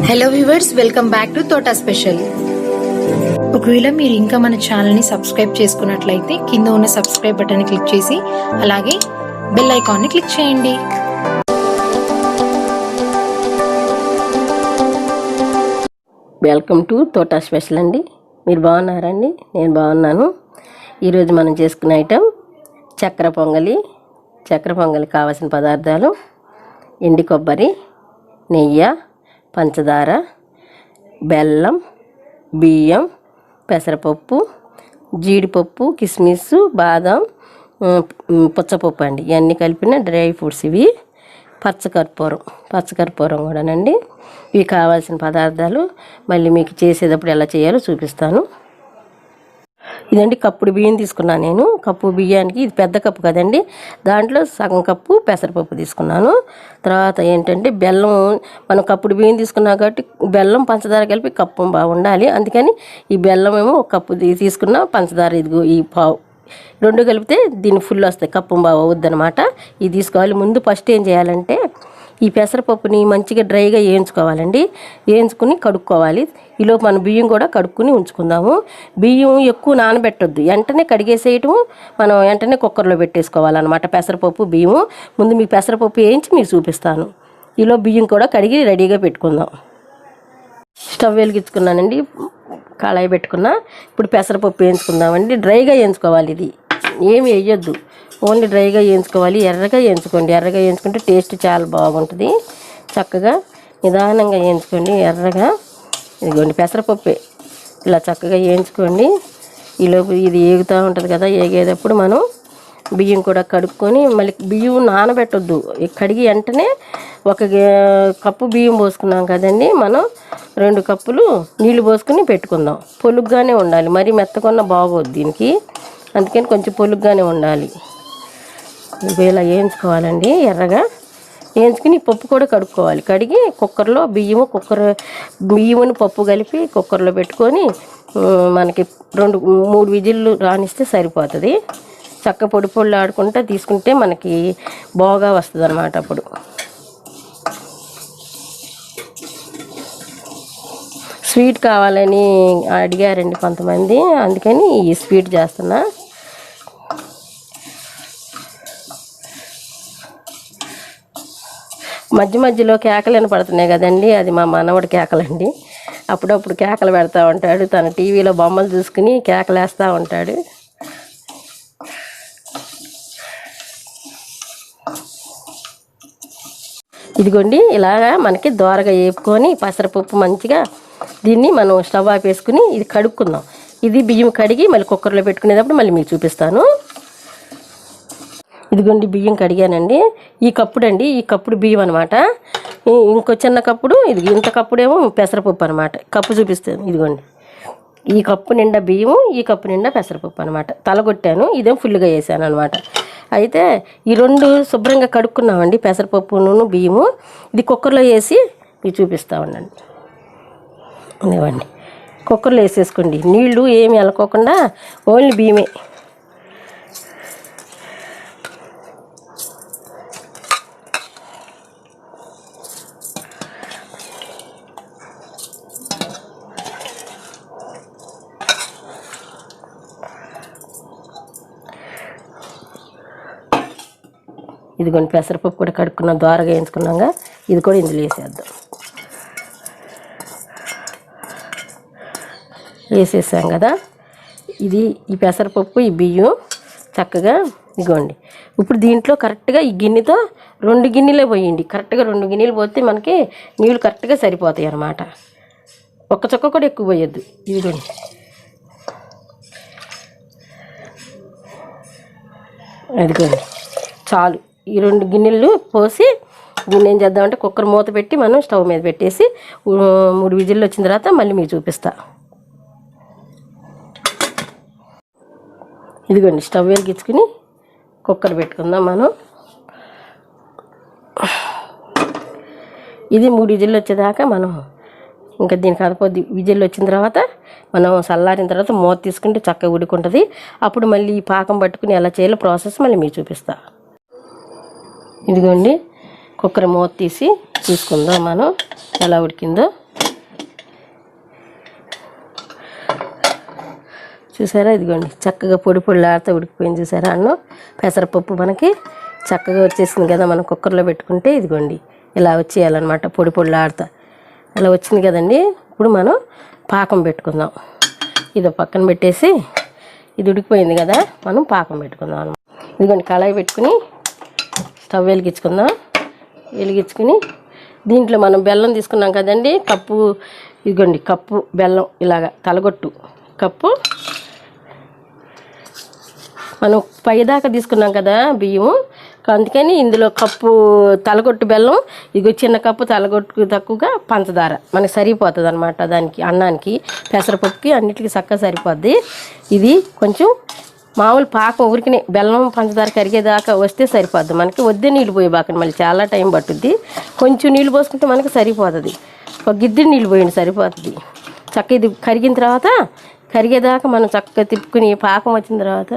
Hello viewers, welcome back to Thota special. ఒకవేళ మీరు ఇంకా మన ఛానల్ని సబ్స్క్రైబ్ చేసుకున్నట్లయితే కింద ఉన్న సబ్స్క్రైబ్ బటన్ని క్లిక్ చేసి అలాగే బెల్ ఐకాన్ని క్లిక్ చేయండి. వెల్కమ్ టు తోటా స్పెషల్ అండి. మీరు బాగున్నారండి? నేను బాగున్నాను. ఈరోజు మనం చేసుకునే ఐటెం చక్కెర పొంగలి. చక్కెర పొంగలి కావాల్సిన పదార్థాలు: ఎండి కొబ్బరి, నెయ్యి, పంచదార, బెల్లం, బియ్యం, పెసరపప్పు, జీడిపప్పు, కిస్మిస్, బాదం, పుచ్చపప్పు అండి. ఇవన్నీ కలిపిన డ్రై ఫ్రూట్స్. ఇవి పచ్చకర్పూరం కూడానండి. ఇవి కావాల్సిన పదార్థాలు. మళ్ళీ మీకు చేసేటప్పుడు ఎలా చేయాలో చూపిస్తాను. ఇదండి కప్పుడు బియ్యం తీసుకున్నాను నేను. కప్పు బియ్యానికి, ఇది పెద్ద కప్పు కదండి, దాంట్లో సగం కప్పు పెసరపప్పు తీసుకున్నాను. తర్వాత ఏంటంటే బెల్లం, మనం కప్పుడు బియ్యం తీసుకున్నాం కాబట్టి బెల్లం పంచదార కలిపి కప్పు బాగుండాలి. అందుకని ఈ బెల్లం ఏమో ఒక కప్పు తీసుకున్నా, పంచదార ఇదిగో ఈ పావు, రెండు కలిపితే దీన్ని ఫుల్ వస్తాయి, కప్పు బాగా అవుద్దనమాట. ఇది తీసుకోవాలి. ముందు ఫస్ట్ ఏం చేయాలంటే ఈ పెసరపప్పుని మంచిగా డ్రైగా వేయించుకోవాలండి. వేయించుకుని కడుక్కోవాలి. ఈలోపు మనం బియ్యం కూడా కడుక్కుని ఉంచుకుందాము. బియ్యం ఎక్కువ నానబెట్టొద్దు, వెంటనే కడిగేసేయటము, మనం వెంటనే కుక్కర్లో పెట్టేసుకోవాలన్నమాట. పెసరపప్పు బియ్యము ముందు మీకు పెసరపప్పు వేయించి మీకు చూపిస్తాను. ఈలో బియ్యం కూడా కడిగి రెడీగా పెట్టుకుందాం. స్టవ్ వెలిగించుకున్నానండి, కళాయి పెట్టుకున్నా. ఇప్పుడు పెసరపప్పు వేయించుకుందామండి. డ్రైగా వేయించుకోవాలి. ఇది ఏమి వేయొద్దు, ఓన్లీ డ్రైగా వేయించుకోవాలి. ఎర్రగా వేయించుకోండి. ఎర్రగా వేయించుకుంటే టేస్ట్ చాలా బాగుంటుంది. చక్కగా నిదానంగా వేయించుకోండి ఎర్రగా. ఇదిగోండి పెసరపప్పే ఇలా చక్కగా వేయించుకోండి. ఈలోపు ఇది ఏగుతూ ఉంటుంది కదా, ఏగేటప్పుడు మనం బియ్యం కూడా కడుక్కొని, మళ్ళీ బియ్యం నానబెట్టొద్దు, కడిగి వెంటనే ఒక కప్పు బియ్యం పోసుకున్నాం కదండి, మనం 2 కప్పులు నీళ్లు పోసుకుని పెట్టుకుందాం. పొలుగ్గానే ఉండాలి, మరీ మెత్తకున్న బాగోదు దీనికి. అందుకని కొంచెం పొలుగ్గానే ఉండాలి. ఇలా వేయించుకోవాలండి ఎర్రగా. వేయించుకుని పప్పు కూడా కడుక్కోవాలి. కడిగి కుక్కర్లో బియ్యముని పప్పు కలిపి కుక్కర్లో పెట్టుకొని మనకి 2-3 విజిల్లు రానిస్తే సరిపోతుంది. చక్క పొడి ఆడుకుంటా తీసుకుంటే మనకి బాగా వస్తుంది అన్నమాట. అప్పుడు స్వీట్ కావాలని అడిగారండి కొంతమంది, అందుకని ఈ స్వీట్ చేస్తున్నా. మధ్య మధ్యలో కేకలు వినపడుతున్నాయి కదండి, అది మా మనవడి కేకలండి. అప్పుడప్పుడు కేకలు పెడతా ఉంటాడు. తన టీవీలో బొమ్మలు చూసుకుని కేకలు వేస్తూ ఉంటాడు. ఇదిగోండి ఇలాగా మనకి దోరగా వేపుకొని పెసరపప్పు మంచిగా దీన్ని మనం స్టవ్ ఆపేసుకుని ఇది కడుక్కుందాం. ఇది బియ్యం కడిగి మళ్ళీ కుక్కర్లో పెట్టుకునేటప్పుడు మళ్ళీ మీకు చూపిస్తాను. ఇదిగోండి బియ్యం కడిగానండి. ఈ కప్పుడు బియ్యం అనమాట. ఇంకో చిన్న కప్పుడు, ఇది ఇంత కప్పుడేమో పెసరపప్పు అనమాట. కప్పు చూపిస్తాను. ఇదిగోండి ఈ కప్పు నిండా బియ్యము, ఈ కప్పు నిండా పెసరపప్పు అనమాట. తలగొట్టాను, ఇదేమో ఫుల్గా వేసాను అనమాట. అయితే ఈ 2 శుభ్రంగా కడుక్కున్నామండి, పెసరపప్పును బియ్యము. ఇది కుక్కర్లో వేసి మీకు చూపిస్తూ ఉండండి. ఇదిగోండి కుక్కర్లో వేసేసుకోండి. నీళ్లు ఏమి వెళ్ళకోకుండా ఓన్లీ బియ్యమే. ఇదిగోండి పెసరపప్పు కూడా కడుక్కున్నాం, దోరగా వేయించుకున్నాగా. ఇది కూడా ఇందులో వేసేద్దాం. వేసేసాం కదా. ఈ పెసరపప్పు, ఈ బియ్యం చక్కగా ఇదిగోండి. ఇప్పుడు దీంట్లో కరెక్ట్గా ఈ గిన్నెతో 2 గిన్నెలే పోయండి. కరెక్ట్గా 2 గిన్నెలు పోతే మనకి నీళ్ళు కరెక్ట్గా సరిపోతాయి అన్నమాట. ఒక్క చుక్క కూడా ఎక్కువ పోయొద్దు. ఇదిగోండి అదిగోండి చాలు. ఈ 2 గిన్నెలు పోసి దీన్ని ఏం చేద్దామంటే కుక్కర్ మూత పెట్టి మనం స్టవ్ మీద పెట్టేసి 3 విజిల్లు వచ్చిన తర్వాత మళ్ళీ మీకు చూపిస్తా. ఇదిగోండి స్టవ్ వెలిగించుకుని కుక్కర్ పెట్టుకుందాం మనం. ఇది 3 విజిల్లు వచ్చేదాకా మనం ఇంకా దీనికి అదపోద్ది. విజిల్లు వచ్చిన తర్వాత మనం చల్లారిన తర్వాత మూత తీసుకుంటే చక్కగా ఉడుకుంటుంది. అప్పుడు మళ్ళీ పాకం పట్టుకుని ఎలా చేయాలో ప్రాసెస్ మళ్ళీ మీకు చూపిస్తా. ఇదిగోండి కుక్కర్ మూత తీసి చూసుకుందాం మనం ఎలా ఉడికిందో. చూసారా, ఇదిగోండి చక్కగా పొడి పొడిలాడుతూ ఉడికిపోయింది. చూసారా అన్నం పెసరపప్పు మనకి చక్కగా వచ్చేసింది కదా. మనం కుక్కర్లో పెట్టుకుంటే ఇదిగోండి ఇలా వచ్చేయాలన్నమాట, పొడి పొడిలాడుతా అలా వచ్చింది కదండి. ఇప్పుడు మనం పాకం పెట్టుకుందాం. ఇది పక్కన పెట్టేసి ఇది ఉడికిపోయింది కదా, మనం పాకం పెట్టుకుందాం అన్నమాట. ఇదిగోండి కళాయి పెట్టుకుని స్టవ్ వెలిగించుకుందాం. వెలిగించుకుని దీంట్లో మనం బెల్లం తీసుకున్నాం కదండి, కప్పు, ఇదిగోండి కప్పు బెల్లం ఇలాగా తలగొట్టు కప్పు, మనం పైదాకా తీసుకున్నాం కదా బియ్యం, అందుకని ఇందులో కప్పు తలగొట్టు బెల్లం, ఇదిగో చిన్న కప్పు తలగొట్టుకు తక్కువగా పంచదార మనకి సరిపోతుంది అనమాట. దానికి అన్నానికి పెసరపప్పుకి అన్నిటికీ చక్కగా సరిపోద్ది. ఇది కొంచెం మామూలు పాకం ఊరికినే బెల్లం పంచదార కరిగేదాకా వస్తే సరిపోద్ది మనకి. వద్దే నీళ్ళు పోయేబాకండి, మళ్ళీ చాలా టైం పట్టుద్ది. కొంచెం నీళ్ళు పోసుకుంటే మనకి సరిపోతుంది. ఒక గిద్దె నీళ్ళు పోయండి సరిపోతుంది. చక్క ఇది కరిగిన తర్వాత కరిగేదాకా మనం చక్కగా తిప్పుకుని, పాకం వచ్చిన తర్వాత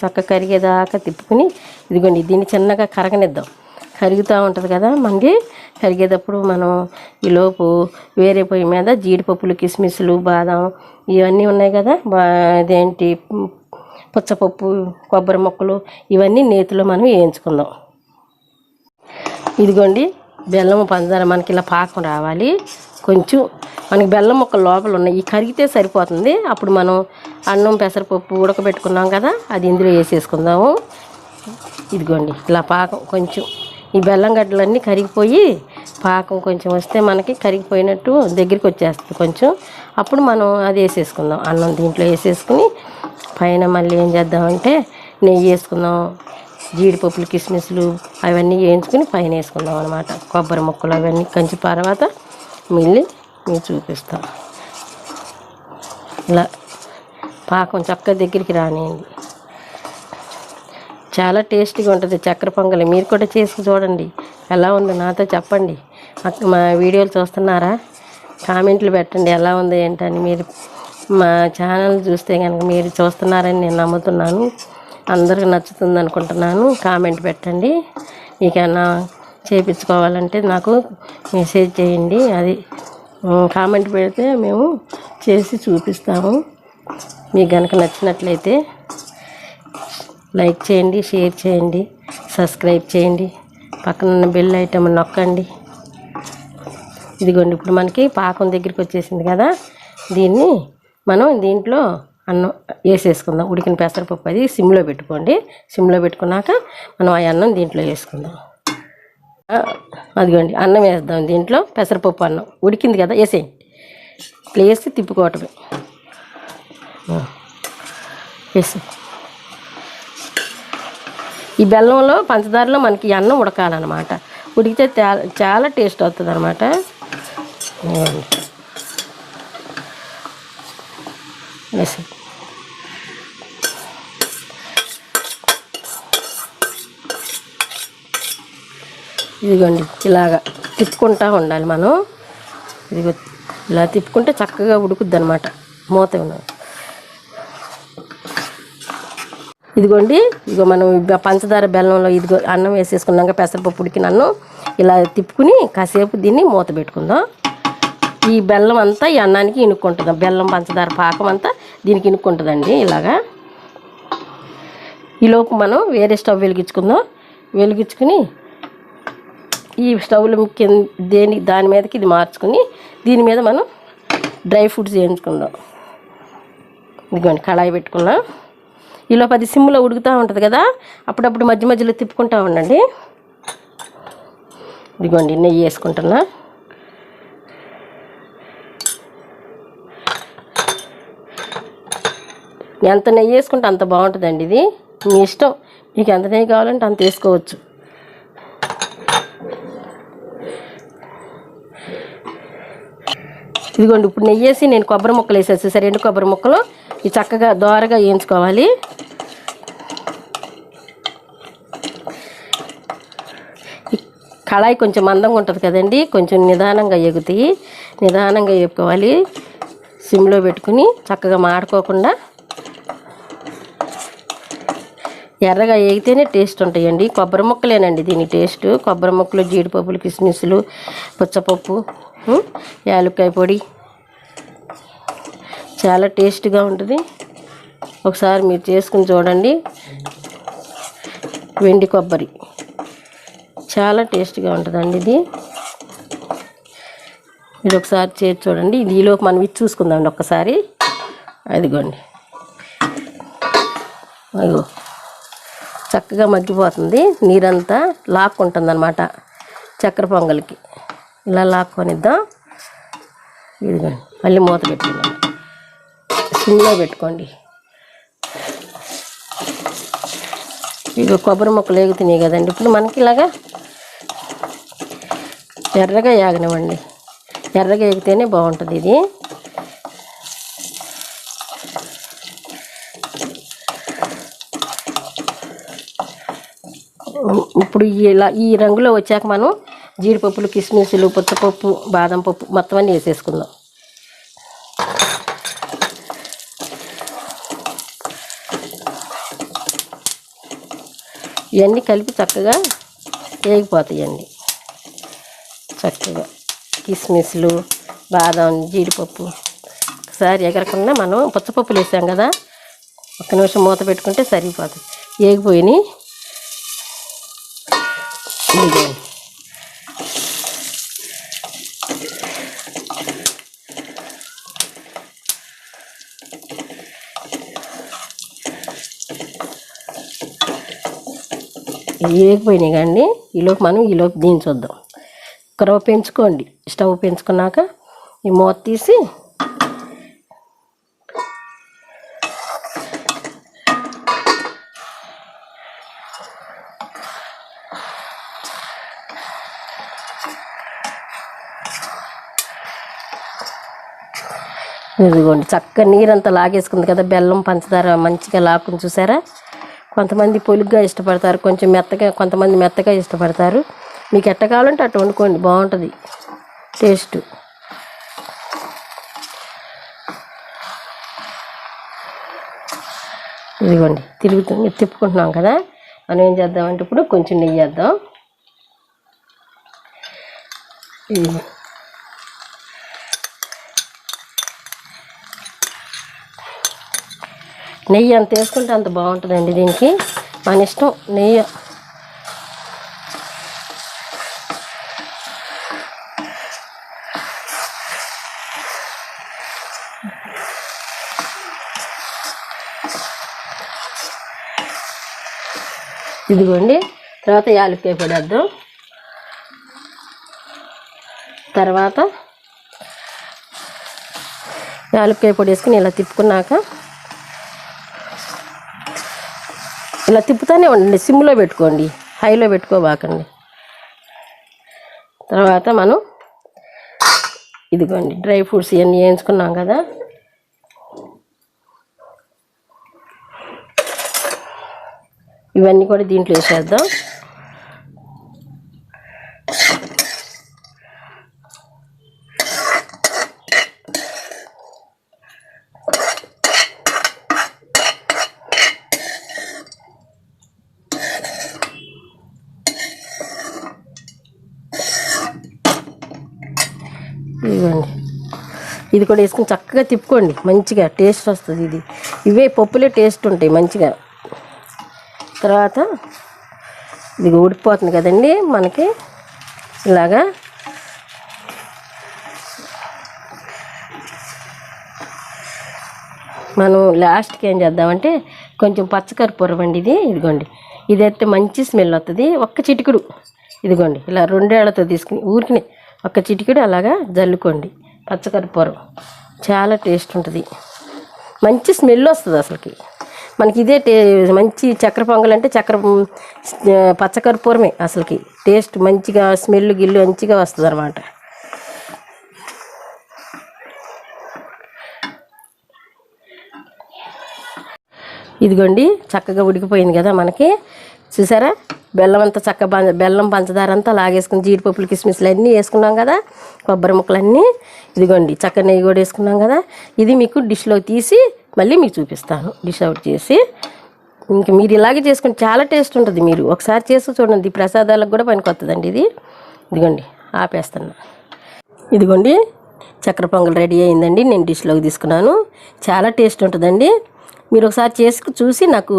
చక్కగా కరిగేదాకా తిప్పుకుని ఇదిగోండి దీన్ని చిన్నగా కరగనిద్దాం. కరుగుతూ ఉంటుంది కదా మనకి. కరిగేటప్పుడు మనం ఈలోపు వేరే పొయ్యి మీద జీడిపప్పులు, కిస్మిస్లు, బాదం ఇవన్నీ ఉన్నాయి కదా, అదేంటి పుచ్చపప్పు, కొబ్బరి ముక్కలు ఇవన్నీ నేతిలో మనం వేయించుకుందాం. ఇదిగోండి బెల్లం పంచదార మనకి ఇలా పాకం రావాలి. కొంచెం మనకి బెల్లం ముక్కలు లోపల ఉన్నాయి, ఈ కరిగితే సరిపోతుంది. అప్పుడు మనం అన్నం పెసరపప్పు ఉడకబెట్టుకున్నాం కదా, అది ఇందులో వేసేసుకుందాము. ఇదిగోండి ఇలా పాకం కొంచెం ఈ బెల్లం గడ్డలన్నీ కరిగిపోయి పాకం కొంచెం వస్తే మనకి కరిగిపోయినట్టు దగ్గరికి వచ్చేస్తుంది కొంచెం. అప్పుడు మనం అది వేసేసుకుందాం, అన్నం దీంట్లో వేసేసుకుని పైన మళ్ళీ ఏం చేద్దామంటే నెయ్యి వేసుకుందాం. జీడిపప్పులు, కిస్మిస్లు అవన్నీ వేయించుకుని పైన వేసుకుందాం అనమాట. కొబ్బరి ముక్కలు అవన్నీ కొంచెం తర్వాత మళ్ళీ మీకు చూపిస్తాం. ఇలా పాకం చక్కగా దగ్గరికి రానియండి. చాలా టేస్టీగా ఉంటుంది చక్కెర పొంగలి. మీరు కూడా చేసి చూడండి, ఎలా ఉందో నాతో చెప్పండి. మా వీడియోలు చూస్తున్నారా, కామెంట్లు పెట్టండి ఎలా ఉంది ఏంటని. మీరు మా ఛానల్ చూస్తే కనుక మీరు చూస్తున్నారని నేను నమ్ముతున్నాను. అందరికి నచ్చుతుంది అనుకుంటున్నాను. కామెంట్ పెట్టండి. మీకన్నా చేయించుకోవాలంటే నాకు మెసేజ్ చేయండి. అది కామెంట్ పెడితే మేము చేసి చూపిస్తాము. మీకు కనుక నచ్చినట్లయితే లైక్ చేయండి, షేర్ చేయండి, సబ్స్క్రైబ్ చేయండి, పక్కన ఉన్న బెల్ ఐటమ్ నొక్కండి. ఇదిగోండి ఇప్పుడు మనకి పాకం దగ్గరికి వచ్చేసింది కదా, దీన్ని మనం దీంట్లో అన్నం వేసేసుకుందాం. ఉడికిన పెసరపప్పు అది సిమ్లో పెట్టుకోండి. సిమ్లో పెట్టుకున్నాక మనం ఆ అన్నం దీంట్లో వేసుకుందాం. అదిగోండి అన్నం వేద్దాం దీంట్లో. పెసరపప్పు అన్నం ఉడికింది కదా, వేసేయండి. ఇట్లా వేసి తిప్పుకోవటమే. వేసి ఈ బెల్లంలో పంచదారలో మనకి అన్నం ఉడకాలన్నమాట. ఉడికితే చాలా టేస్ట్ అవుతుంది అనమాట. వేసి ఇదిగోండి ఇలాగా తిప్పుకుంటూ ఉండాలి మనం. ఇదిగో ఇలా తిప్పుకుంటే చక్కగా ఉడుకుద్ది అనమాట. మూత ఉన్నది. ఇదిగోండి ఇదిగో మనం పంచదార బెల్లంలో ఇదిగో అన్నం వేసేసుకున్నాక పెసరపప్పు ఉడికిన అన్నం ఇలా తిప్పుకుని కాసేపు దీన్ని మూత పెట్టుకుందాం. ఈ బెల్లం అంతా ఈ అన్నానికి ఇనుక్కుంటుంది. బెల్లం పంచదార పాకం అంతా దీనికి ఇనుక్కుంటుందండి ఇలాగా. ఈలోపు మనం వేరే స్టవ్ వెలిగించుకుందాం. వెలిగించుకుని ఈ స్టవ్లో దాని మీదకి ఇది మార్చుకుని దీని మీద మనం డ్రై ఫ్రూట్స్ వేయించుకుందాం. ఇదిగోండి కళాయి పెట్టుకున్నాం. ఈలోపు అది సిమ్లో ఉడుకుతూ ఉంటుంది కదా, అప్పుడప్పుడు మధ్య మధ్యలో తిప్పుకుంటూ ఉండండి. ఇదిగోండి నెయ్యి వేసుకుంటున్నా. ఎంత నెయ్యి వేసుకుంటే అంత బాగుంటుందండి. ఇది మీ ఇష్టం, మీకు ఎంత నెయ్యి కావాలంటే అంత వేసుకోవచ్చు. ఇదిగోండి ఇప్పుడు నెయ్యి వేసి నేను కొబ్బరి ముక్కలు వేసేసి సరే, 2 కొబ్బరి ముక్కలు ఇవి చక్కగా దోరగా వేయించుకోవాలి. కళాయి కొంచెం మందంగా ఉంటుంది కదండి, కొంచెం నిదానంగా ఎగుతాయి. నిదానంగా వేపుకోవాలి. సిమ్లో పెట్టుకుని చక్కగా మాడుకోకుండా ఎర్రగా వేగితేనే టేస్ట్ ఉంటాయండి. కొబ్బరి ముక్కలేనండి దీని టేస్ట్. కొబ్బరి ముక్కలు, జీడిపప్పులు, కిస్మిస్లు, పుచ్చపప్పు, యాలక్కాయ పొడి చాలా టేస్ట్గా ఉంటుంది. ఒకసారి మీరు చేసుకుని చూడండి. వెండి కొబ్బరి చాలా టేస్ట్గా ఉంటుందండి ఇది. ఇది ఒకసారి చేసి చూడండి. ఇది ఈలోపు మనం ఇది చూసుకుందామండి ఒక్కసారి. అదిగోండి, అదిగో చక్కగా మగ్గిపోతుంది. నీరంతా లాక్కుంటుంది అనమాట చక్కెర పొంగలికి. ఇలా లాక్కొనిద్దాం. ఇదిగోండి, మళ్ళీ మూత పెట్టుకుందాం. సిమ్లో పెట్టుకోండి. ఇవి కొబ్బరి ముక్కలు ఏగుతున్నాయి కదండి. ఇప్పుడు మనకి ఇలాగా ఎర్రగా ఏగనివ్వండి. ఎర్రగా ఏగితేనే బాగుంటుంది ఇది. ఇప్పుడు ఈ రంగులో వచ్చాక మనం జీడిపప్పులు, కిస్మిస్లు, పుచ్చపప్పు, బాదం పప్పు మొత్తం అన్నీ వేసేసుకుందాం. ఇవన్నీ కలిపి చక్కగా వేగిపోతాయండి. చక్కగా కిస్మిస్లు, బాదం, జీడిపప్పు ఒకసారి ఎగరకుండా మనం పుచ్చపప్పులు వేసాం కదా, ఒక్క నిమిషం మూత పెట్టుకుంటే సరిపోతుంది. వేగిపోయినాయి. ఇదిగోండి, వేగిపోయినాయి కానీ ఈలోపు దీన్ని చూద్దాం. రవ్వ పెంచుకోండి. స్టవ్ పెంచుకున్నాక ఈ మూత తీసి ఇదిగోండి, చక్కగా నీరంతా లాగేసుకుంది కదా. బెల్లం, పంచదార మంచిగా లాక్కుని చూసారా. కొంతమంది పొలుగ్గా ఇష్టపడతారు, కొంచెం మెత్తగా, కొంతమంది మెత్తగా ఇష్టపడతారు. మీకు ఎట్ట కావాలంటే అట్ట వండుకోండి, బాగుంటుంది టేస్ట్. ఇదిగోండి, తిప్పుకుంటున్నాం కదా. మనం ఏం చేద్దామంటే ఇప్పుడు కొంచెం నెయ్యి వేద్దాం. ఇది నెయ్యి అంత వేసుకుంటే అంత బాగుంటుందండి. దీనికి మన ఇష్టం. నెయ్యి ఇదిగోండి. తర్వాత యాలక్కాయ పొడి వేద్దాం. తర్వాత యాలక్కాయ పొడి వేసుకుని ఇలా తిప్పుకున్నాక ఇలా తిప్పుతానే ఉండండి. సిమ్లో పెట్టుకోండి, హైలో పెట్టుకోబాకండి. తర్వాత మనం ఇదిగోండి డ్రై ఫ్రూట్స్ ఇవన్నీ వేయించుకున్నాం కదా, ఇవన్నీ కూడా దీంట్లో వేసేద్దాం. ఇదిగోండి, ఇది కూడా వేసుకుని చక్కగా తిప్పుకోండి. మంచిగా టేస్ట్ వస్తుంది. ఇవే పప్పులే టేస్ట్ ఉంటాయి మంచిగా. తర్వాత ఇది ఉడికిపోతుంది కదండి మనకి. ఇలాగా మనం లాస్ట్కి ఏం చేద్దామంటే కొంచెం పచ్చకర్పూరం అండి. ఇదిగోండి, ఇదైతే మంచి స్మెల్ వస్తుంది. ఒక్క చిటికుడు ఇదిగోండి, ఇలా రెండేళ్లతో తీసుకుని ఊరికి ఒక్క చిటికుడు అలాగా జల్లుకోండి. పచ్చకర్పూరం చాలా టేస్ట్ ఉంటుంది, మంచి స్మెల్ వస్తుంది అసలుకి మనకి. ఇదే మంచి చక్కెర పొంగల్ అంటే పచ్చకర్పూరమే అసలుకి టేస్ట్. మంచిగా స్మెల్ గిల్లు మంచిగా వస్తుంది అన్నమాట. ఇదిగోండి, చక్కగా ఉడికిపోయింది కదా మనకి. చూసారా, బెల్లం అంతా బెల్లం, పంచదార అంతా లాగేసుకుని జీడిపప్పులు, కిస్మిస్లు అన్నీ వేసుకున్నాం కదా, కొబ్బరి ముక్కలన్నీ. ఇదిగోండి, చక్క నెయ్యి కూడా వేసుకున్నాం కదా. ఇది మీకు డిష్లో తీసి మళ్ళీ మీకు చూపిస్తాను, డిష్ అవుట్ చేసి. ఇంక మీరు ఇలాగే చేసుకుని చాలా టేస్ట్ ఉంటుంది. మీరు ఒకసారి చేసి చూడండి, ప్రసాదాలకు కూడా పనికొస్తుందండి ఇది. ఇదిగోండి, ఆపేస్తున్నా. ఇదిగోండి, చక్కెర పొంగల్ రెడీ అయిందండి. నేను డిష్లోకి తీసుకున్నాను. చాలా టేస్ట్ ఉంటుందండి. మీరు ఒకసారి చేసి చూసి నాకు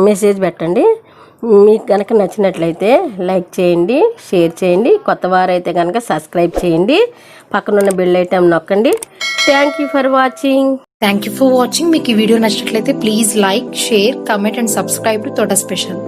మెసేజ్ పెట్టండి. మీకు కనుక నచ్చినట్లయితే లైక్ చేయండి, షేర్ చేయండి. కొత్త వారైతే కనుక సబ్స్క్రైబ్ చేయండి. పక్కనున్న బెల్ ఐకాన్ నొక్కండి. Thank you for watching. Thank you for watching. మీకు ఈ వీడియో నచ్చినట్లయితే please like, share, comment and subscribe to తోట స్పెషల్.